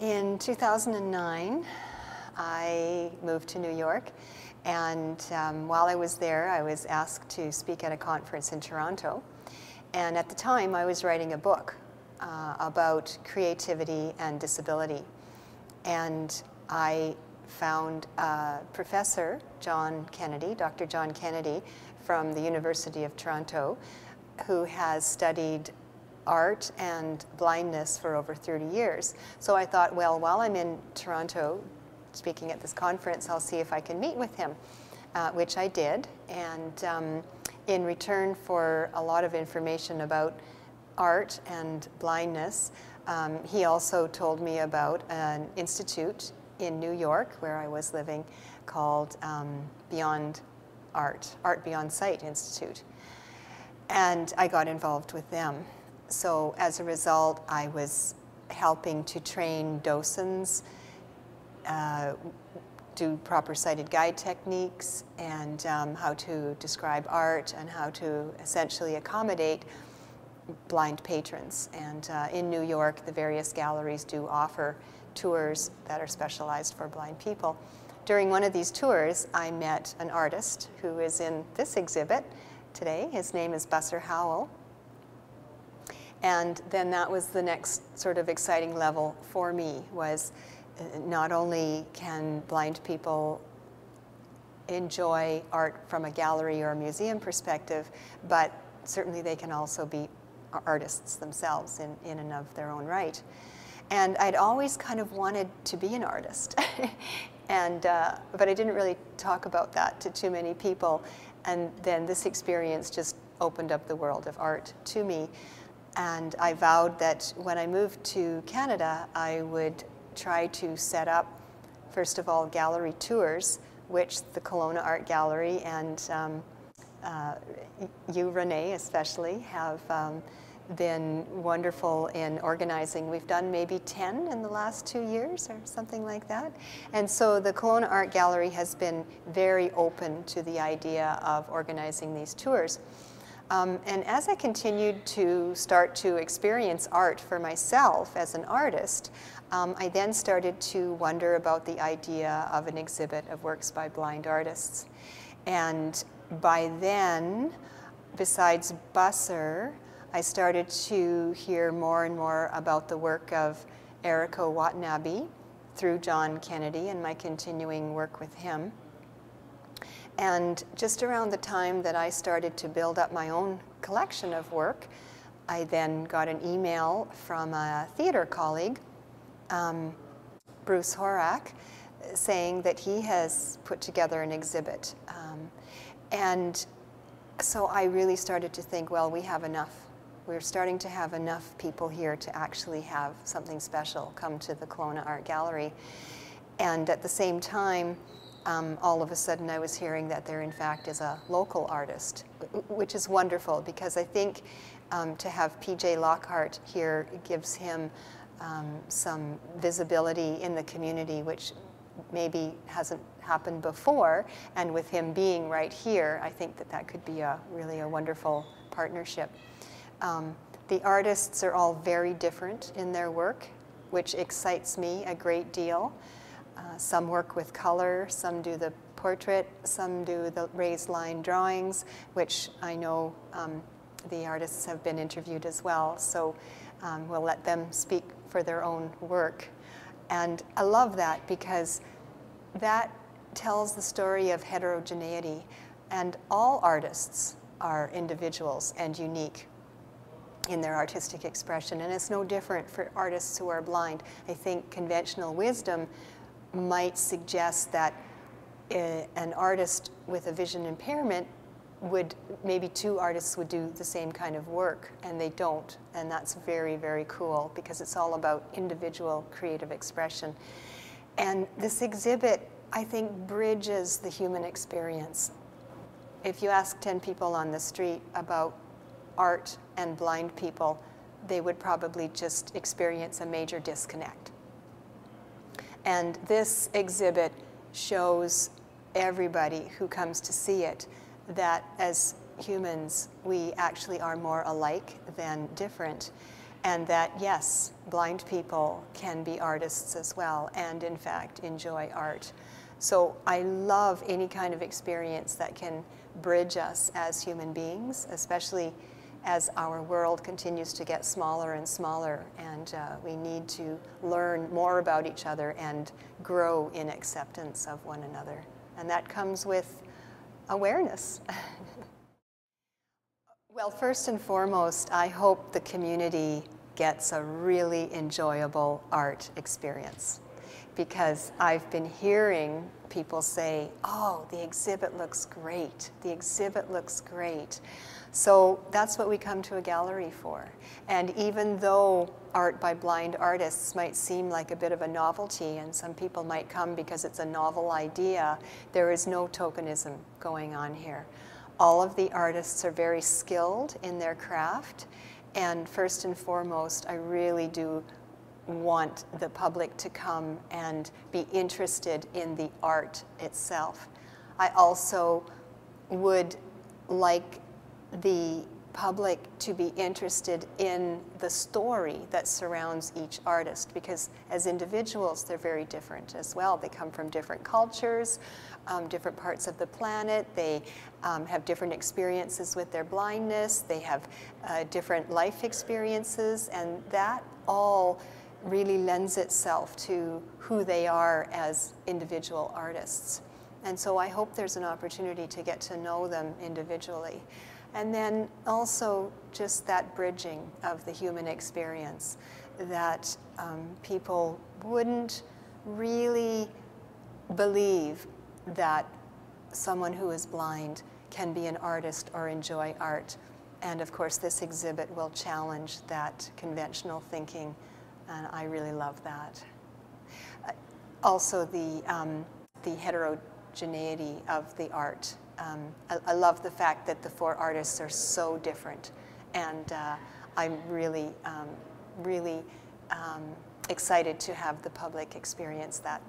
In 2009, I moved to New York, and while I was there, I was asked to speak at a conference in Toronto. And at the time, I was writing a book about creativity and disability. And I found Professor John Kennedy, Dr. John Kennedy, from the University of Toronto, who has studied art and blindness for over 30 years. So I thought, well, while I'm in Toronto speaking at this conference, I'll see if I can meet with him, which I did. And in return for a lot of information about art and blindness, he also told me about an institute in New York where I was living called Beyond Art Beyond Sight Institute. And I got involved with them. So as a result, I was helping to train docents, do proper sighted guide techniques, and how to describe art and how to essentially accommodate blind patrons. And in New York, the various galleries do offer tours that are specialized for blind people. During one of these tours, I met an artist who is in this exhibit today. His name is Busser Howell. And then that was the next sort of exciting level for me, was not only can blind people enjoy art from a gallery or a museum perspective, but certainly they can also be artists themselves in and of their own right. And I'd always kind of wanted to be an artist, but I didn't really talk about that to too many people. And then this experience just opened up the world of art to me. And I vowed that when I moved to Canada, I would try to set up, first of all, gallery tours, which the Kelowna Art Gallery and you, Renee, especially, have been wonderful in organizing. We've done maybe 10 in the last 2 years or something like that. And so the Kelowna Art Gallery has been very open to the idea of organizing these tours. And as I continued to start to experience art for myself as an artist, I then started to wonder about the idea of an exhibit of works by blind artists. And by then, besides Busser, I started to hear more and more about the work of Eriko Watanabe through John Kennedy and my continuing work with him. And just around the time that I started to build up my own collection of work, I then got an email from a theater colleague, Bruce Horak, saying that he has put together an exhibit. And so I really started to think, well, we have enough. We're starting to have enough people here to actually have something special come to the Kelowna Art Gallery. And at the same time, all of a sudden I was hearing that there in fact is a local artist, which is wonderful, because I think to have PJ Lockhart here gives him some visibility in the community, which maybe hasn't happened before. And with him being right here, I think that that could be really a wonderful partnership. The artists are all very different in their work, which excites me a great deal. Some work with color, some do the portrait, some do the raised line drawings, which I know the artists have been interviewed as well, so we'll let them speak for their own work. And I love that because that tells the story of heterogeneity, and all artists are individuals and unique in their artistic expression, and it's no different for artists who are blind. I think conventional wisdom might suggest that an artist with a vision impairment would, maybe two artists would do the same kind of work, and they don't. And that's very, very cool, because it's all about individual creative expression. And this exhibit, I think, bridges the human experience. If you ask 10 people on the street about art and blind people, they would probably just experience a major disconnect. And this exhibit shows everybody who comes to see it that as humans, we actually are more alike than different. and that, yes, blind people can be artists as well, and in fact enjoy art. So I love any kind of experience that can bridge us as human beings, especially as our world continues to get smaller and smaller, and we need to learn more about each other and grow in acceptance of one another. And that comes with awareness. Well, first and foremost, I hope the community gets a really enjoyable art experience, because I've been hearing people say, oh, the exhibit looks great, the exhibit looks great. So that's what we come to a gallery for. And even though art by blind artists might seem like a bit of a novelty, and some people might come because it's a novel idea, there is no tokenism going on here. All of the artists are very skilled in their craft, and first and foremost, I really do want the public to come and be interested in the art itself. I also would like the public to be interested in the story that surrounds each artist, because as individuals they're very different as well. They come from different cultures, different parts of the planet. They have different experiences with their blindness. They have different life experiences, and that all really lends itself to who they are as individual artists. And so I hope there's an opportunity to get to know them individually. And then also just that bridging of the human experience, that people wouldn't really believe that someone who is blind can be an artist or enjoy art. And of course, this exhibit will challenge that conventional thinking, and I really love that. Also, the heterogeneity of the art. I love the fact that the four artists are so different, and I'm really, really excited to have the public experience that